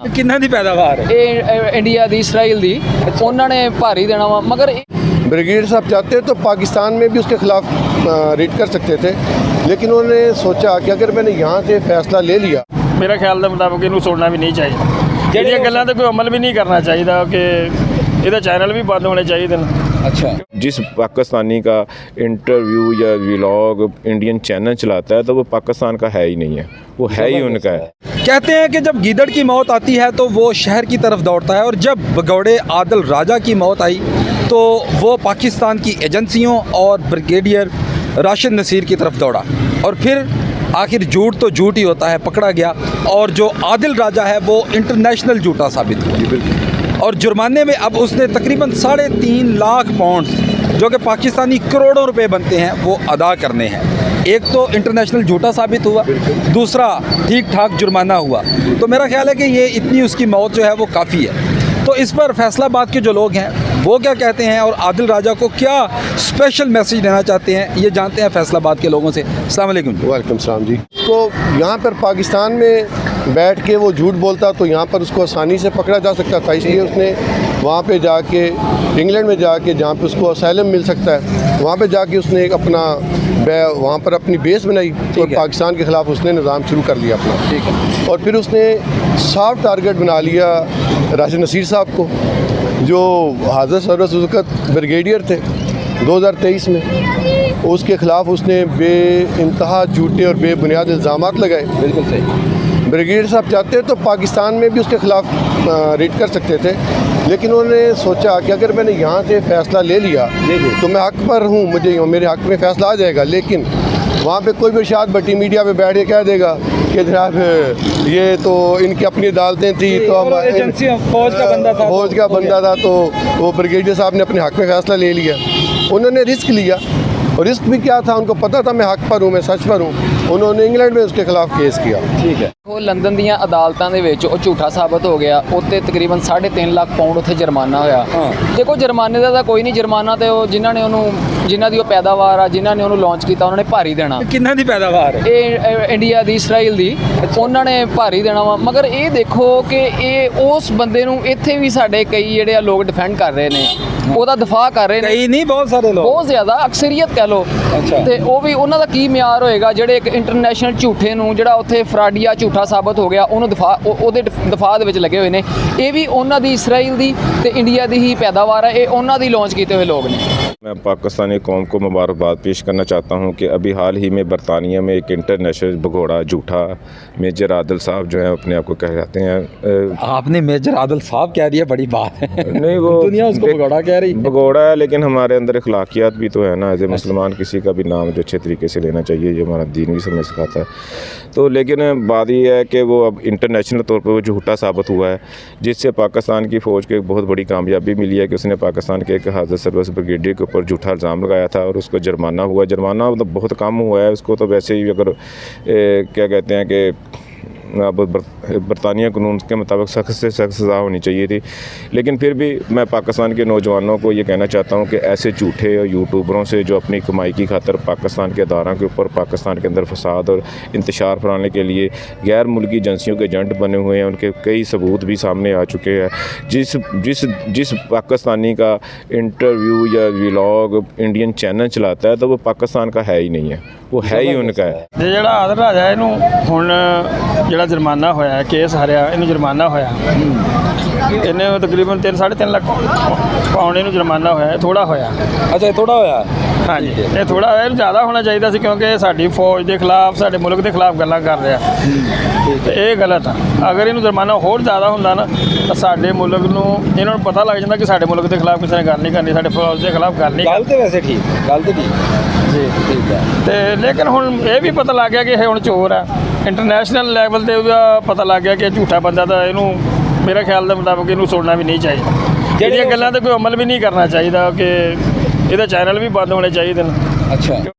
ਕਿੰਨਾ ਦੀ ਪੈਦਾਵਾਰ ਹੈ ਇਹ इंडिया ਦੀ इसराइल ਦੀ ਉਹਨਾਂ ਨੇ ਭਾਰੀ ਦੇਣਾ ਵਾ मगर ब्रिगेडियर साहब चाहते तो पाकिस्तान में भी उसके खिलाफ रेड कर सकते थे, लेकिन उन्होंने सोचा कि अगर मैंने यहाँ से फैसला ले लिया। मेरा ख्याल के मुताबिक इन्हों सुनना भी नहीं चाहिए, ਜਿਹੜੀਆਂ ਗੱਲਾਂ ਤੇ ਕੋਈ ਅਮਲ ਵੀ ਨਹੀਂ ਕਰਨਾ ਚਾਹੀਦਾ ਕਿ ਇਹਦਾ चैनल भी बंद होने चाहिए। अच्छा, जिस पाकिस्तानी का इंटरव्यू या व्लॉग इंडियन चैनल चलाता है तो वो पाकिस्तान का है ही नहीं है, वो है ही उनका है। कहते हैं कि जब गीदड़ की मौत आती है तो वो शहर की तरफ दौड़ता है, और जब भगौड़े आदिल राजा की मौत आई तो वो पाकिस्तान की एजेंसियों और ब्रिगेडियर राशिद नसीर की तरफ दौड़ा, और फिर आखिर झूठ तो झूठ ही होता है, पकड़ा गया। और जो आदिल राजा है वो इंटरनेशनल झूठा साबित हुआ, और जुर्माने में अब उसने तकरीबन 3.5 लाख पाउंड जो कि पाकिस्तानी करोड़ों रुपए बनते हैं वो अदा करने हैं। एक तो इंटरनेशनल झूठा साबित हुआ, दूसरा ठीक ठाक जुर्माना हुआ। तो मेरा ख्याल है कि ये इतनी उसकी मौत जो है वो काफ़ी है। तो इस पर फैसलाबाद के जो लोग हैं वो क्या कहते हैं, और आदिल राजा को क्या स्पेशल मैसेज देना चाहते हैं, ये जानते हैं फैसलाबाद के लोगों से। अस्सलाम वालेकुम। वालेकुम सलाम जी। तो यहाँ पर पाकिस्तान में बैठ के वो झूठ बोलता तो यहाँ पर उसको आसानी से पकड़ा जा सकता था, इसलिए उसने वहाँ पे जाके इंग्लैंड में जाके जहाँ पे उसको असाइलम मिल सकता है वहाँ पे जाके उसने एक अपना वहाँ पर अपनी बेस बनाई और पाकिस्तान के ख़िलाफ़ उसने निज़ाम शुरू कर लिया अपना। ठीक है। और फिर उसने सॉफ्ट टारगेट बना लिया राशिद नसीर साहब को, जो हाज़र सर्विस उस वक़्त ब्रिगेडियर थे 2023 में। उसके ख़िलाफ़ उसने बेइंतहा झूठे और बेबुनियाद इल्ज़ामात लगाए। बिल्कुल सही। ब्रिगेडियर साहब चाहते तो पाकिस्तान में भी उसके ख़िलाफ़ रेड कर सकते थे, लेकिन उन्होंने सोचा कि अगर मैंने यहाँ से फ़ैसला ले लिया तो मैं हक़ पर हूँ, मुझे मेरे हक़ में फ़ैसला आ जाएगा। लेकिन वहाँ पे कोई भी शायद बटी मीडिया पे बैठ के कह देगा कि जनाब ये तो इनकी अपनी अदालतें थी, तो फौज का बंदा था तो वो ब्रिगेडियर साहब ने अपने हक़ में फ़ैसला ले लिया। उन्होंने रिस्क लिया, और रिस्क भी क्या था, उनको पता था मैं हक़ पर हूँ, मैं सच पर हूँ। उन्होंने इंग्लैंड में उसके खिलाफ केस किया। ठीक है। ਉਹ ਲੰਡਨ ਦੀਆਂ ਅਦਾਲਤਾਂ ਦੇ ਵਿੱਚ ਉਹ ਝੂਠਾ ਸਾਬਤ ਹੋ ਗਿਆ। ਉੱਤੇ ਤਕਰੀਬਨ 3.5 ਲੱਖ ਪਾਉਂਡ ਉੱਥੇ ਜੁਰਮਾਨਾ ਹੋਇਆ। ਦੇਖੋ ਜੁਰਮਾਨੇ ਦਾ ਤਾਂ ਕੋਈ ਨਹੀਂ, ਜੁਰਮਾਨਾ ਤੇ ਉਹ ਜਿਨ੍ਹਾਂ ਦੀ ਉਹ ਪੈਦਾਵਾਰ ਆ, ਜਿਨ੍ਹਾਂ ਨੇ ਉਹਨੂੰ ਲਾਂਚ ਕੀਤਾ ਉਹਨਾਂ ਨੇ ਭਾਰੀ ਦੇਣਾ। ਕਿੰਨਾ ਦੀ ਪੈਦਾਵਾਰ ਹੈ ਇਹ ਇੰਡੀਆ ਦੀ इसराइल ਦੀ ਉਹਨਾਂ ਨੇ ਭਾਰੀ ਦੇਣਾ ਵਾ। ਮਗਰ ਇਹ ਦੇਖੋ ਕਿ ਇਹ ਉਸ ਬੰਦੇ ਨੂੰ ਇੱਥੇ ਵੀ ਸਾਡੇ ਕਈ ਜਿਹੜੇ ਆ ਲੋਕ ਡਿਫੈਂਡ ਕਰ ਰਹੇ ਨੇ, ਉਹਦਾ ਦਿਫਾਅ ਕਰ ਰਹੇ ਨੇ। ਕਈ ਨਹੀਂ, ਬਹੁਤ ਸਾਰੇ ਲੋਕ, ਬਹੁਤ ਜ਼ਿਆਦਾ ਅਕਸਰੀਅਤ ਕਹਿ ਲਓ। ਤੇ ਉਹ ਵੀ ਉਹਨਾਂ ਦਾ ਕੀ ਮਿਆਰ ਹੋਏਗਾ ਜਿਹੜੇ ਇੱਕ ਇੰਟਰਨੈਸ਼ਨਲ ਝੂਠੇ ਨੂੰ ਜਿਹੜਾ ਉੱਥੇ ਫਰਾਡੀਆ ਝੂਠਾ ਸਾਬਤ ਹੋ ਗਿਆ ਉਹਨੂੰ ਉਹਦੇ ਦਫਾਅ ਦੇ ਵਿੱਚ ਲੱਗੇ ਹੋਏ ਨੇ। ਇਹ ਵੀ ਉਹਨਾਂ ਦੀ इसराइल ਦੀ ਤੇ ਇੰਡੀਆ ਦੀ ਹੀ ਪੈਦਾਵਾਰ ਹੈ, ਇਹ ਉਹਨਾਂ ਦੀ ਲਾਂਚ ਕੀਤੇ ਹੋਏ ਲੋਕ ਨੇ। मैं पाकिस्तानी कौम को मुबारकबाद पेश करना चाहता हूँ कि अभी हाल ही में बरतानिया में एक इंटरनेशनल भगोड़ा झूठा मेजर आदिल साहब जो हैं अपने आप को कह जाते हैं। आपने मेजर आदिल साहब कह दिया, बड़ी बात है। नहीं, वो दुनिया उसको भगोड़ा कह रही है। भगोड़ा है, लेकिन हमारे अंदर अखलाकियात भी तो है ना। एज ए मुसलमान किसी का भी नाम जो अच्छे तरीके से लेना चाहिए, ये हमारा दीन भी समझ सिखाता है। तो लेकिन बात ये है कि वो अब इंटरनेशनल तौर पर वो झूठा साबित हुआ है, जिससे पाकिस्तान की फ़ौज को एक बहुत बड़ी कामयाबी मिली है कि उसने पाकिस्तान के एक हाज़र सर्विस ब्रिगेडियर के ऊपर झूठा इल्ज़ाम लगाया था, और उसको जुर्माना हुआ। जुर्माना मतलब बहुत कम हुआ है, उसको तो वैसे ही अगर क्या कहते हैं कि अब बरतानिया कानून के मुताबिक सख्त से सख्त सज़ा होनी चाहिए थी। लेकिन फिर भी मैं पाकिस्तान के नौजवानों को ये कहना चाहता हूँ कि ऐसे झूठे और यूट्यूबरों से जो अपनी कमाई की खातर पाकिस्तान के अदारों के ऊपर पाकिस्तान के अंदर फसाद और इंतशार फैलाने के लिए गैर मुल्की एजेंसियों के एजेंट बने हुए हैं, उनके कई सबूत भी सामने आ चुके हैं। जिस पाकिस्तानी का इंटरव्यू या व्लॉग इंडियन चैनल चलाता है तो वो पाकिस्तान का है ही नहीं है, वो है ही उनका है। ਤੇ ਜਿਹੜਾ ਆਦਰ ਰਾਜਾ ਇਹਨੂੰ ਹੁਣ ਜਿਹੜਾ ਜੁਰਮਾਨਾ ਹੋਇਆ, ਕੇਸ ਹਰਿਆ, ਇਹਨੂੰ ਜੁਰਮਾਨਾ ਹੋਇਆ, ਇਹਨੇ ਤਕਰੀਬਨ 3.5 ਲੱਖ ਪਾਉਂਡ ਇਹਨੂੰ ਜੁਰਮਾਨਾ ਹੋਇਆ। ਇਹ ਥੋੜਾ ਹੋਇਆ। ਅੱਛਾ, ਥੋੜਾ ਹੋਇਆ। ਹਾਂਜੀ, ਇਹ ਥੋੜਾ ਹੋਇਆ, ਇਹਨੂੰ ਜ਼ਿਆਦਾ ਹੋਣਾ ਚਾਹੀਦਾ ਸੀ, ਕਿਉਂਕਿ ਸਾਡੀ ਫੌਜ ਦੇ ਖਿਲਾਫ, ਸਾਡੇ ਮੁਲਕ ਦੇ ਖਿਲਾਫ ਗੱਲਾਂ ਕਰ ਰਿਹਾ ਤੇ ਇਹ ਗਲਤ ਆ। ਅਗਰ ਇਹਨੂੰ ਜੁਰਮਾਨਾ ਹੋਰ ਜ਼ਿਆਦਾ ਹੁੰਦਾ ਨਾ ਤਾਂ ਸਾਡੇ ਮੁਲਕ ਨੂੰ, ਇਹਨਾਂ ਨੂੰ ਪਤਾ ਲੱਗ ਜਾਂਦਾ ਕਿ ਸਾਡੇ ਮੁਲਕ ਦੇ ਖਿਲਾਫ ਕਿਸੇ ਨੇ ਗੱਲ ਨਹੀਂ ਕਰਨੀ, ਸਾਡੇ ਫੌਜ ਦੇ ਖਿਲਾਫ ਗੱਲ ਨਹੀਂ ਕਰਨੀ। ਗੱਲ ਤੇ ਵੈਸੇ ਠੀਕ, ਗੱਲ ਤੇ ਠੀਕ ਜੀ, ਠੀਕ ਹੈ। ਤੇ ਲੇਕਿਨ ਹੁਣ ਇਹ ਵੀ ਪਤਾ ਲੱਗ ਗਿਆ ਕਿ ਇਹ ਹੁਣ ਚੋਰ ਆ। ਇੰਟਰਨੈਸ਼ਨਲ ਲੈਵਲ ਤੇ ਉਹਦਾ ਪਤਾ ਲੱਗ ਗਿਆ ਕਿ ਇਹ ਝੂਠਾ ਬੰਦਾ, ਤਾਂ ਇਹਨੂੰ ਮੇਰੇ ਖਿਆਲ ਦੇ ਮੁਤਾਬਕ ਇਹਨੂੰ ਸੁਣਨਾ ਵੀ ਨਹੀਂ ਚਾਹੀਦਾ। ਜਿਹੜੀਆਂ ਗੱਲਾਂ ਤੇ ਕੋਈ ਅਮਲ ਵੀ ਨਹੀਂ ਕਰਨਾ ਚਾਹੀਦਾ ਕਿ ਇਹਦਾ ਚੈਨਲ ਵੀ ਬੰਦ ਹੋਣੇ ਚਾਹੀਦੇ ਨੇ। ਅੱਛਾ।